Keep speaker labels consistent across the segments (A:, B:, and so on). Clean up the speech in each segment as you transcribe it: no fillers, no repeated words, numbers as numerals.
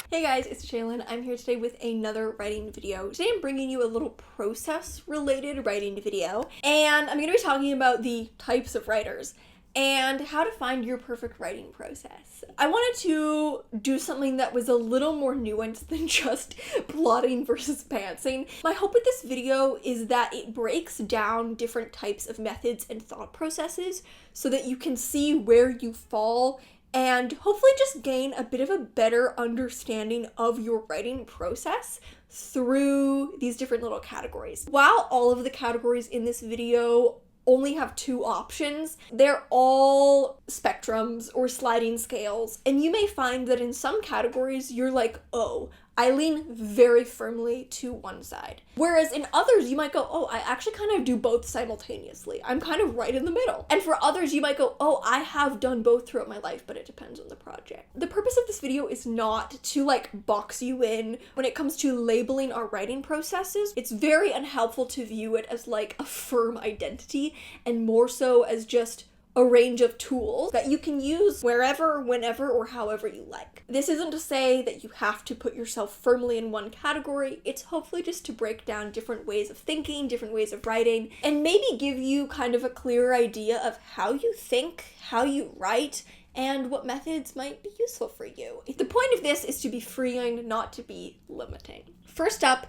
A: Hey guys, it's Shaylin. I'm here today with another writing video. Today I'm bringing you a little process-related writing video, and I'm going to be talking about the types of writers and how to find your perfect writing process. I wanted to do something that was a little more nuanced than just plotting versus pantsing. My hope with this video is that it breaks down different types of methods and thought processes so that you can see where you fall and hopefully just gain a bit of a better understanding of your writing process through these different little categories. While all of the categories in this video only have two options, they're all spectrums or sliding scales, and you may find that in some categories you're like, oh, I lean very firmly to one side. Whereas in others, you might go, oh, I actually kind of do both simultaneously. I'm kind of right in the middle. And for others, you might go, oh, I have done both throughout my life, but it depends on the project. The purpose of this video is not to box you in when it comes to labeling our writing processes. It's very unhelpful to view it as a firm identity and more so as just a range of tools that you can use wherever, whenever, or however you like. This isn't to say that you have to put yourself firmly in one category. It's hopefully just to break down different ways of thinking, different ways of writing, and maybe give you kind of a clearer idea of how you think, how you write, and what methods might be useful for you. The point of this is to be freeing, not to be limiting. First up,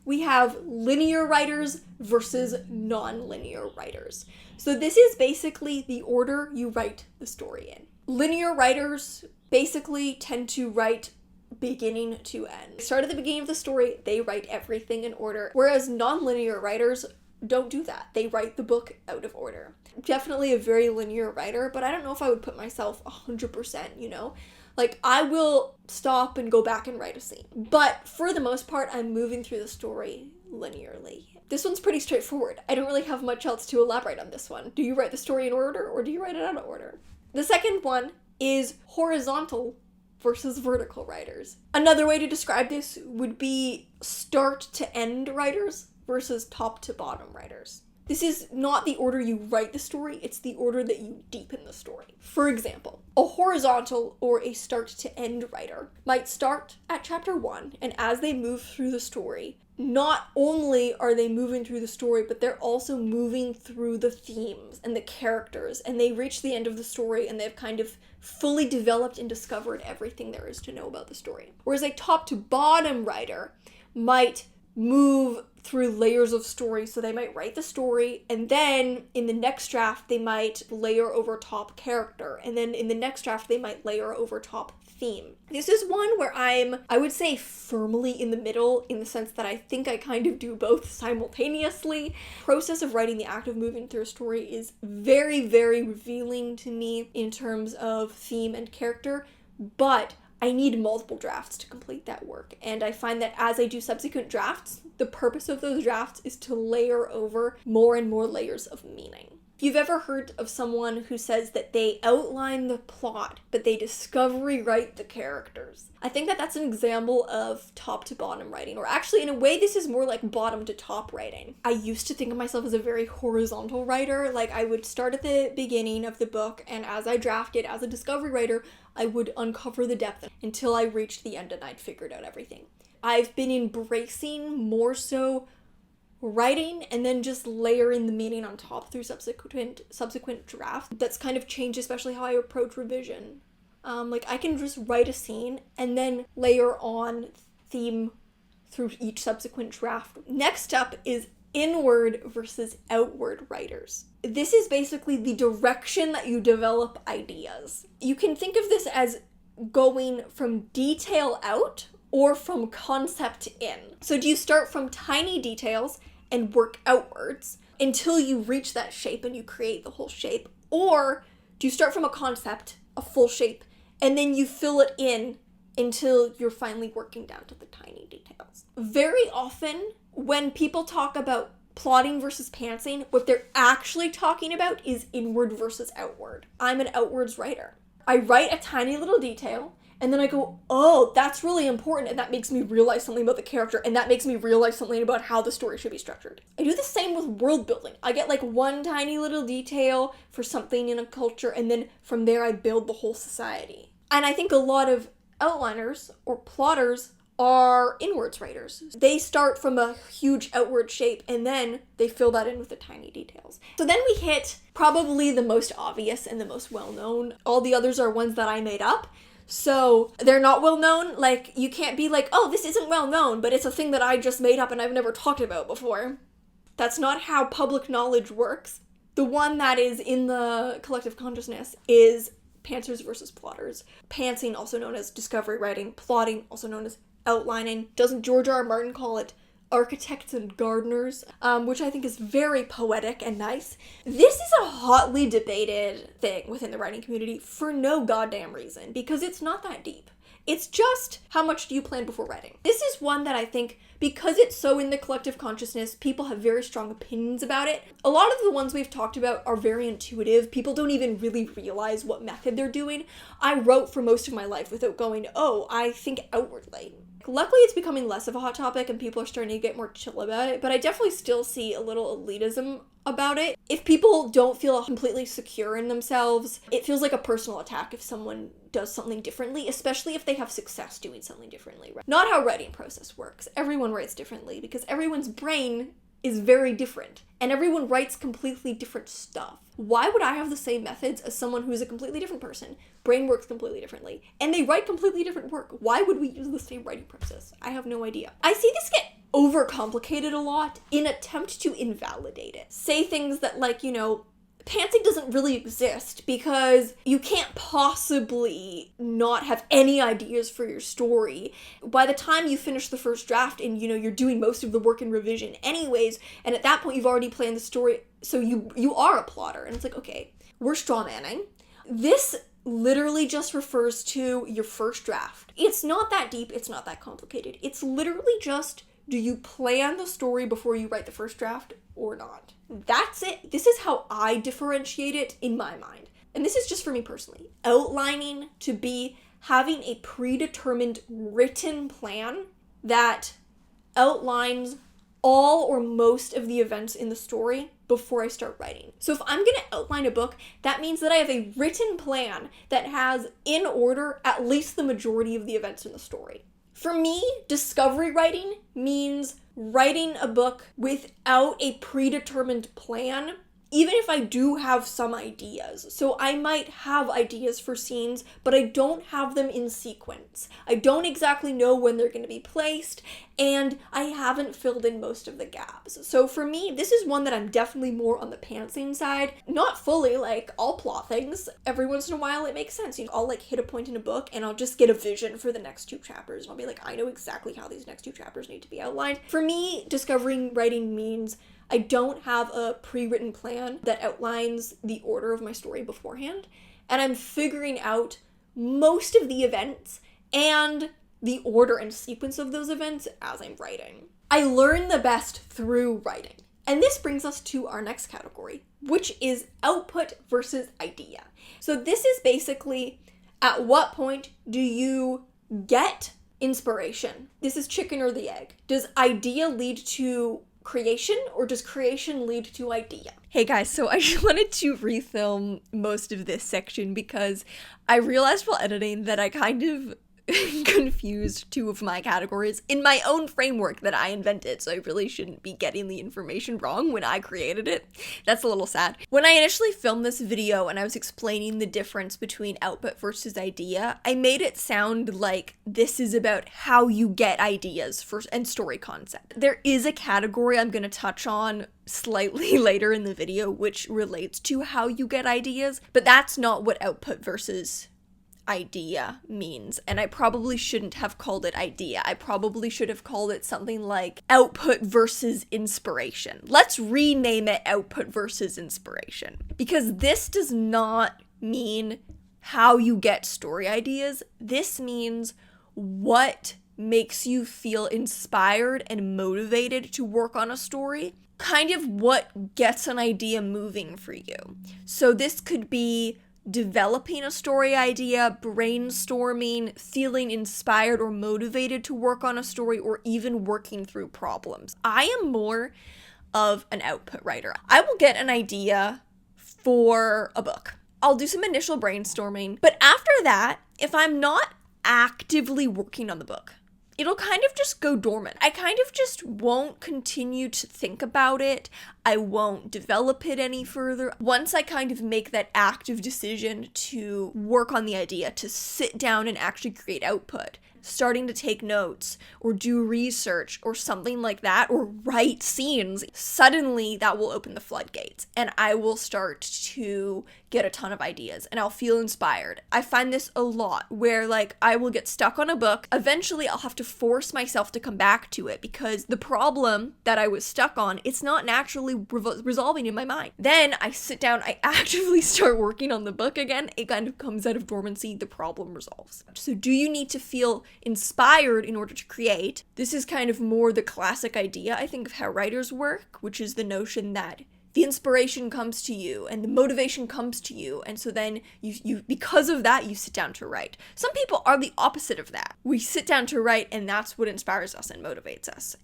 A: we have linear writers versus non-linear writers. So this is basically the order you write the story in. Linear writers basically tend to write beginning to end. Start at the beginning of the story, they write everything in order, whereas non-linear writers don't do that. They write the book out of order. Definitely a very linear writer, but I don't know if I would put myself 100%, I will stop and go back and write a scene. But for the most part, I'm moving through the story linearly. This one's pretty straightforward. I don't really have much else to elaborate on this one. Do you write the story in order or do you write it out of order? The second one is horizontal versus vertical writers. Another way to describe this would be start to end writers versus top to bottom writers. This is not the order you write the story, it's the order that you deepen the story. For example, a horizontal or a start to end writer might start at chapter 1, and as they move through the story, not only are they moving through the story, but they're also moving through the themes and the characters, and they reach the end of the story and they've kind of fully developed and discovered everything there is to know about the story. Whereas a top to bottom writer might move through layers of story, so they might write the story, and then in the next draft they might layer over top character, and then in the next draft they might layer over top theme. This is one where I would say firmly in the middle, in the sense that I think I kind of do both simultaneously. Process of writing, the act of moving through a story, is very, very revealing to me in terms of theme and character, but I need multiple drafts to complete that work, and I find that as I do subsequent drafts, the purpose of those drafts is to layer over more and more layers of meaning. If you've ever heard of someone who says that they outline the plot, but they discovery write the characters, I think that that's an example of top to bottom writing, or actually in a way this is more like bottom to top writing. I used to think of myself as a very horizontal writer, I would start at the beginning of the book, and as I drafted as a discovery writer, I would uncover the depth until I reached the end and I'd figured out everything. I've been embracing more so writing and then just layering the meaning on top through subsequent drafts. That's kind of changed, especially how I approach revision. I can just write a scene and then layer on theme through each subsequent draft. Next up is inward versus outward writers. This is basically the direction that you develop ideas. You can think of this as going from detail out or from concept in. So do you start from tiny details and work outwards until you reach that shape and you create the whole shape? Or do you start from a concept, a full shape, and then you fill it in until you're finally working down to the tiny details? Very often, when people talk about plotting versus pantsing, what they're actually talking about is inward versus outward. I'm an outwards writer. I write a tiny little detail, and then I go, oh, that's really important, and that makes me realize something about the character, and that makes me realize something about how the story should be structured. I do the same with world building. I get one tiny little detail for something in a culture, and then from there I build the whole society. And I think a lot of Outliners or plotters are inwards writers. They start from a huge outward shape and then they fill that in with the tiny details. So then we hit probably the most obvious and the most well-known. All the others are ones that I made up. So they're not well-known. Like, you can't be like, oh, this isn't well-known, but it's a thing that I just made up and I've never talked about before. That's not how public knowledge works. The one that is in the collective consciousness is pantsers versus plotters. Pantsing, also known as discovery writing. Plotting, also known as outlining. Doesn't George R. R. Martin call it architects and gardeners, which I think is very poetic and nice. This is a hotly debated thing within the writing community for no goddamn reason, because it's not that deep. It's just, how much do you plan before writing? This is one that I think, because it's so in the collective consciousness, people have very strong opinions about it. A lot of the ones we've talked about are very intuitive. People don't even really realize what method they're doing. I wrote for most of my life without going, oh, I think outwardly. Luckily, it's becoming less of a hot topic and people are starting to get more chill about it, but I definitely still see a little elitism about it. If people don't feel completely secure in themselves, it feels like a personal attack if someone does something differently, especially if they have success doing something differently. Not how writing process works. Everyone writes differently because everyone's brain is very different and everyone writes completely different stuff. Why would I have the same methods as someone who's a completely different person? Brain works completely differently and they write completely different work. Why would we use the same writing process? I have no idea. I see this get overcomplicated a lot in attempt to invalidate it. Say things that, like, you know, pantsing doesn't really exist because you can't possibly not have any ideas for your story by the time you finish the first draft, and you know you're doing most of the work in revision anyways, and at that point you've already planned the story, so you are a plotter. And it's like, okay, we're straw manning. This literally just refers to your first draft. It's not that deep, it's not that complicated. It's literally just, do you plan the story before you write the first draft or not? That's it. This is how I differentiate it in my mind. And this is just for me personally. Outlining to be having a predetermined written plan that outlines all or most of the events in the story before I start writing. So if I'm going to outline a book, that means that I have a written plan that has, in order, at least the majority of the events in the story. For me, discovery writing means writing a book without a predetermined plan, even if I do have some ideas. So I might have ideas for scenes, but I don't have them in sequence. I don't exactly know when they're going to be placed, and I haven't filled in most of the gaps. So for me, this is one that I'm definitely more on the pantsing side. Not fully, like, I'll plot things. Every once in a while it makes sense. You know, I'll like hit a point in a book and I'll just get a vision for the next 2 chapters. And I'll be like, I know exactly how these next 2 chapters need to be outlined. For me, discovering writing means I don't have a pre-written plan that outlines the order of my story beforehand, and I'm figuring out most of the events and the order and sequence of those events as I'm writing. I learn the best through writing. And this brings us to our next category, which is output versus idea. So this is basically, at what point do you get inspiration? This is chicken or the egg. Does idea lead to creation, or does creation lead to idea? Hey guys, so I just wanted to refilm most of this section because I realized while editing that I kind of confused 2 of my categories in my own framework that I invented, so I really shouldn't be getting the information wrong when I created it. That's a little sad. When I initially filmed this video and I was explaining the difference between output versus idea, I made it sound like this is about how you get ideas and story concept. There is a category I'm going to touch on slightly later in the video which relates to how you get ideas, but that's not what output versus idea means, and I probably shouldn't have called it idea. I probably should have called it something like output versus inspiration. Let's rename it output versus inspiration, because this does not mean how you get story ideas. This means what makes you feel inspired and motivated to work on a story, kind of what gets an idea moving for you. So this could be developing a story idea, brainstorming, feeling inspired or motivated to work on a story, or even working through problems. I am more of an output writer. I will get an idea for a book. I'll do some initial brainstorming, but after that, if I'm not actively working on the book, it'll kind of just go dormant. I kind of just won't continue to think about it. I won't develop it any further. Once I kind of make that active decision to work on the idea, to sit down and actually create output, starting to take notes or do research or something like that, or write scenes, suddenly that will open the floodgates and I will start to get a ton of ideas and I'll feel inspired. I find this a lot where like I will get stuck on a book. Eventually I'll have to force myself to come back to it because the problem that I was stuck on, it's not naturally resolving in my mind. Then I sit down, I actively start working on the book again. It kind of comes out of dormancy, the problem resolves. So do you need to feel inspired in order to create? This is kind of more the classic idea, I think, of how writers work, which is the notion that the inspiration comes to you and the motivation comes to you, and so then you because of that you sit down to write. Some people are the opposite of that. We sit down to write and that's what inspires us and motivates us.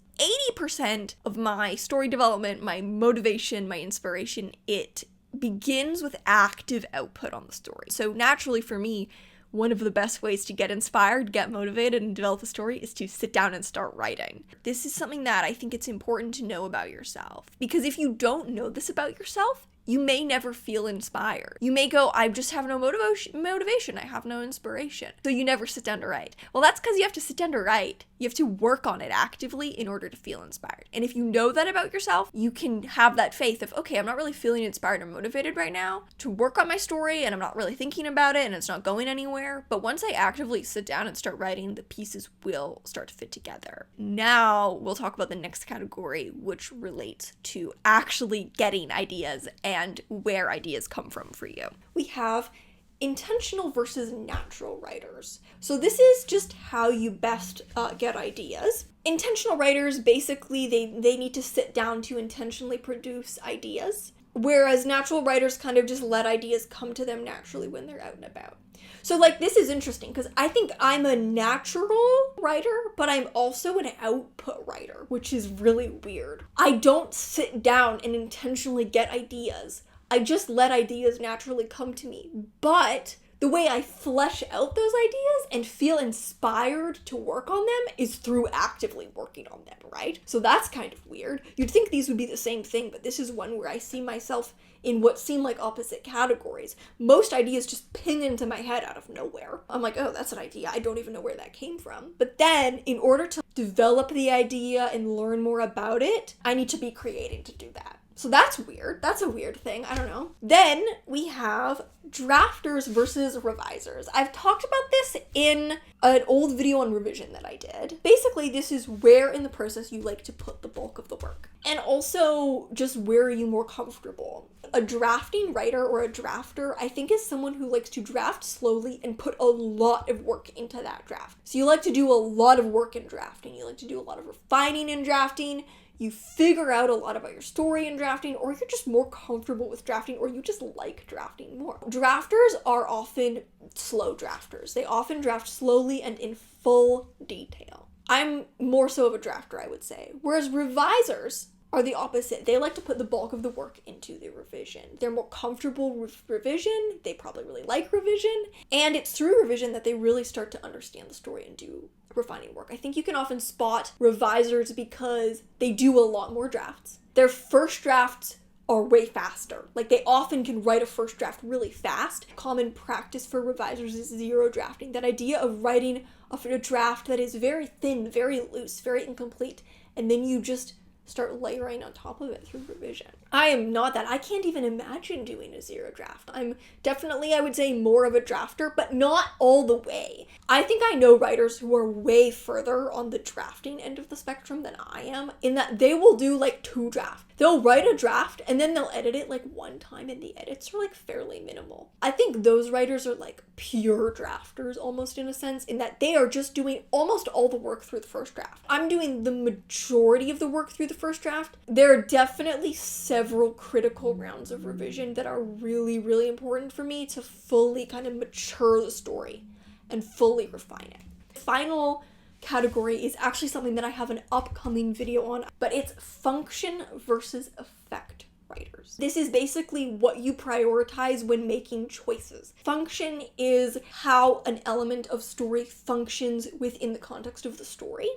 A: 80% of my story development, my motivation, my inspiration, it begins with active output on the story. So naturally for me, one of the best ways to get inspired, get motivated, and develop a story is to sit down and start writing. This is something that I think it's important to know about yourself. Because if you don't know this about yourself, you may never feel inspired. You may go, I just have no motivation, I have no inspiration. So you never sit down to write. Well, that's because you have to sit down to write. You have to work on it actively in order to feel inspired. And if you know that about yourself, you can have that faith of, okay, I'm not really feeling inspired or motivated right now to work on my story, and I'm not really thinking about it, and it's not going anywhere. But once I actively sit down and start writing, the pieces will start to fit together. Now we'll talk about the next category, which relates to actually getting ideas and where ideas come from for you. We have intentional versus natural writers. So this is just how you best get ideas. Intentional writers, basically, they need to sit down to intentionally produce ideas, whereas natural writers kind of just let ideas come to them naturally when they're out and about. So like this is interesting because I think I'm a natural writer, but I'm also an output writer, which is really weird. I don't sit down and intentionally get ideas. I just let ideas naturally come to me. But the way I flesh out those ideas and feel inspired to work on them is through actively working on them, right? So that's kind of weird. You'd think these would be the same thing, but this is one where I see myself in what seem like opposite categories. Most ideas just ping into my head out of nowhere. I'm like, oh, that's an idea. I don't even know where that came from. But then in order to develop the idea and learn more about it, I need to be creating to do that. So that's weird. That's a weird thing. I don't know. Then we have drafters versus revisers. I've talked about this in an old video on revision that I did. Basically, this is where in the process you like to put the bulk of the work. And also just where are you more comfortable. A drafting writer or a drafter, I think, is someone who likes to draft slowly and put a lot of work into that draft. So you like to do a lot of work in drafting. You like to do a lot of refining in drafting. You figure out a lot about your story in drafting, or you're just more comfortable with drafting, or you just like drafting more. Drafters are often slow drafters. They often draft slowly and in full detail. I'm more so of a drafter, I would say. Whereas revisers are the opposite. They like to put the bulk of the work into the revision. They're more comfortable with revision. They probably really like revision. And it's through revision that they really start to understand the story and do refining work. I think you can often spot revisers because they do a lot more drafts. Their first drafts are way faster. Like they often can write a first draft really fast. Common practice for revisers is zero drafting. That idea of writing a draft that is very thin, very loose, very incomplete, and then you just start layering on top of it through revision. I am not that. I can't even imagine doing a zero draft. I'm definitely, I would say, more of a drafter, but not all the way. I think I know writers who are way further on the drafting end of the spectrum than I am, in that they will do like 2 drafts. They'll write a draft and then they'll edit it like 1 time, and the edits are like fairly minimal. I think those writers are like pure drafters almost, in a sense, in that they are just doing almost all the work through the first draft. I'm doing the majority of the work through the first draft. There are definitely several critical rounds of revision that are really, really important for me to fully kind of mature the story and fully refine it. The final category is actually something that I have an upcoming video on, but it's function versus effect. writers. This is basically what you prioritize when making choices. Function is how an element of story functions within the context of the story.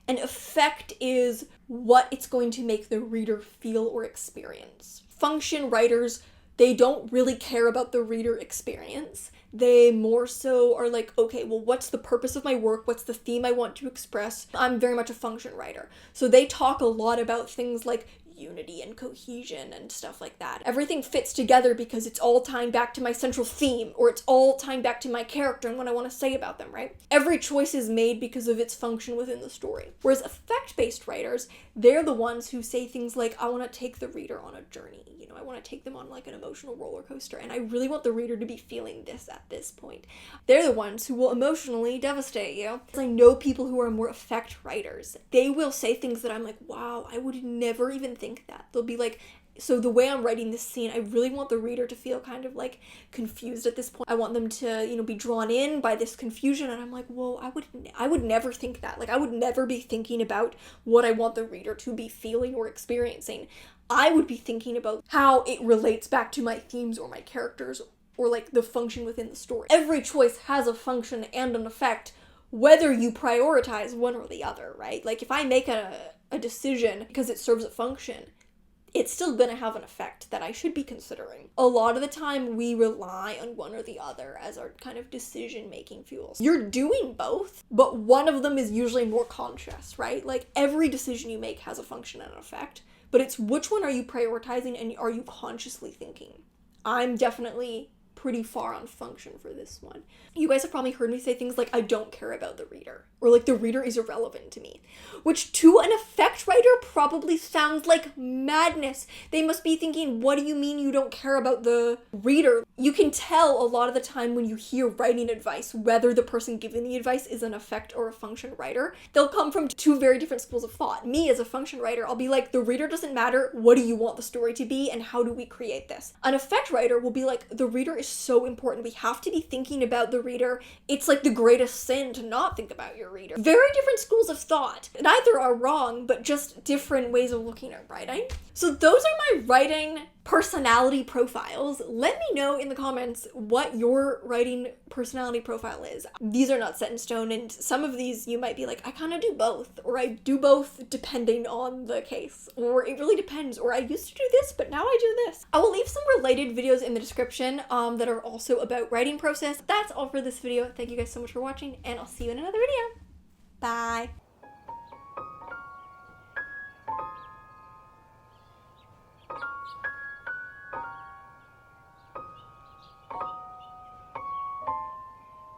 A: And effect is what it's going to make the reader feel or experience. Function writers, they don't really care about the reader experience. They more so are like, okay, well, what's the purpose of my work? What's the theme I want to express? I'm very much a function writer. So they talk a lot about things like unity and cohesion and stuff like that. Everything fits together because it's all tying back to my central theme, or it's all tying back to my character and what I want to say about them, right? Every choice is made because of its function within the story. Whereas effect-based writers, they're the ones who say things like, I want to take the reader on a journey. I want to take them on like an emotional roller coaster, and I really want the reader to be feeling this at this point. They're the ones who will emotionally devastate you. I know people who are more effect writers. They will say things that I'm like, wow, I would never even think that. They'll be like, so the way I'm writing this scene, I really want the reader to feel kind of like confused at this point. I want them to, be drawn in by this confusion. And I'm like, whoa, I would never think that. Like, I would never be thinking about what I want the reader to be feeling or experiencing. I would be thinking about how it relates back to my themes or my characters, or like the function within the story. Every choice has a function and an effect, whether you prioritize one or the other, right? Like if I make a decision because it serves a function, it's still gonna have an effect that I should be considering. A lot of the time we rely on one or the other as our kind of decision-making fuels. You're doing both, but one of them is usually more conscious, right? Like every decision you make has a function and an effect, but it's which one are you prioritizing and are you consciously thinking? I'm definitely pretty far on function for this one. You guys have probably heard me say things like, I don't care about the reader, or like the reader is irrelevant to me, which to an effect writer probably sounds like madness. They must be thinking, what do you mean you don't care about the reader? You can tell a lot of the time when you hear writing advice, whether the person giving the advice is an effect or a function writer. They'll come from two very different schools of thought. Me as a function writer, I'll be like, the reader doesn't matter. What do you want the story to be and how do we create this? An effect writer will be like, the reader is so important. We have to be thinking about the reader. It's like the greatest sin to not think about your reader. Very different schools of thought. Neither are wrong, but just different ways of looking at writing. So those are my writing personality profiles. Let me know in the comments what your writing personality profile is. These are not set in stone, and some of these you might be like, I kind of do both, or I do both depending on the case, or it really depends, or I used to do this, but now I do this. I will leave some related videos in the description that are also about writing process. That's all for this video. Thank you guys so much for watching, and I'll see you in another video. Bye.